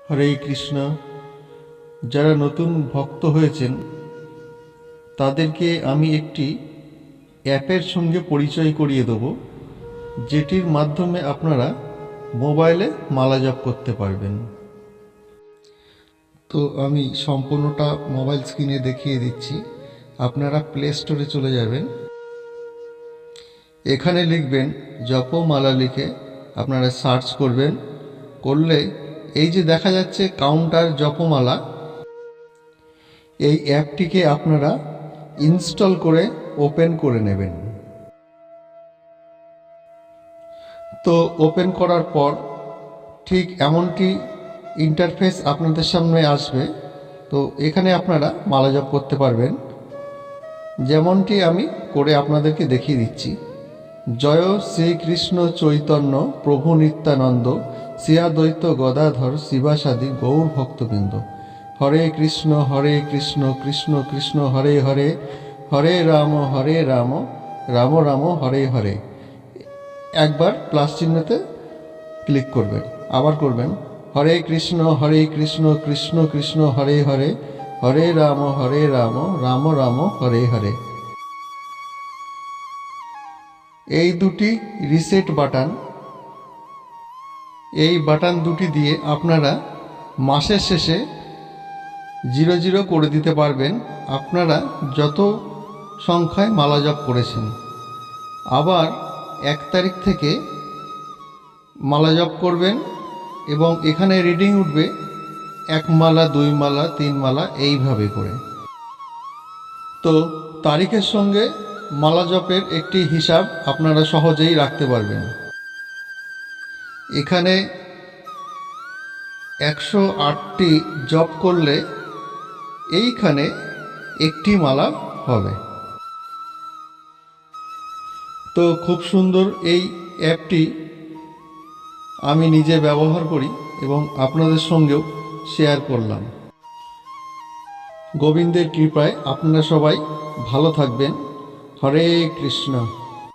হরে কৃষ্ণ। যারা নতুন ভক্ত হয়েছেন তাদেরকে আমি একটি অ্যাপের সঙ্গে পরিচয় করিয়ে দেব, যেটির মাধ্যমে আপনারা মোবাইলে মালা জপ করতে পারবেন। তো আমি সম্পূর্ণটা মোবাইল স্ক্রিনে দেখিয়ে দিচ্ছি। আপনারা প্লে স্টোরে চলে যাবেন, এখানে লিখবেন জপমালা, লিখে আপনারা সার্চ করবেন। করলে এই যে দেখা যাচ্ছে কাউন্টার জপমালা, এই অ্যাপটিকে আপনারা ইনস্টল করে ওপেন করে নেবেন। তো ওপেন করার পর ঠিক এমনটি ইন্টারফেস আপনাদের সামনে আসবে। তো এখানে আপনারা মালা জপ করতে পারবেন, যেমনটি আমি করে আপনাদেরকে দেখিয়ে দিচ্ছি। জয় শ্রীকৃষ্ণ চৈতন্য প্রভু নিত্যানন্দ শ্রী দ্বৈত গদাধর শিবাসাদি গৌর ভক্তবৃন্দ। হরে কৃষ্ণ কৃষ্ণ কৃষ্ণ হরে হরে, হরে রাম রাম রাম হরে হরে। একবার প্লাস চিহ্নতে ক্লিক করবেন, আবার করবেন হরে কৃষ্ণ কৃষ্ণ কৃষ্ণ হরে হরে, হরে রাম রাম রাম হরে হরে। এই দুটি রিসেট বাটন, এই বাটন দুটি দিয়ে আপনারা মাসের শেষে 00 করে দিতে পারবেন আপনারা যত সংখ্যায় মালা জপ করেছেন। আবার 1 তারিখ থেকে মালা জপ করবেন এবং এখানে রিডিং উঠবে 1 মালা 2 মালা 3 মালা এইভাবে করে। তো তারিখের সঙ্গে মালা জপের একটি হিসাব আপনারা সহজেই রাখতে পারবেন। এখানে 108টি জপ করলে এইখানে একটি মালা হবে। তো খুব সুন্দর এই অ্যাপটি আমি নিজে ব্যবহার করি এবং আপনাদের সঙ্গেও শেয়ার করলাম। গোবিন্দের কৃপায় আপনারা সবাই ভালো থাকবেন। হরে কৃষ্ণ।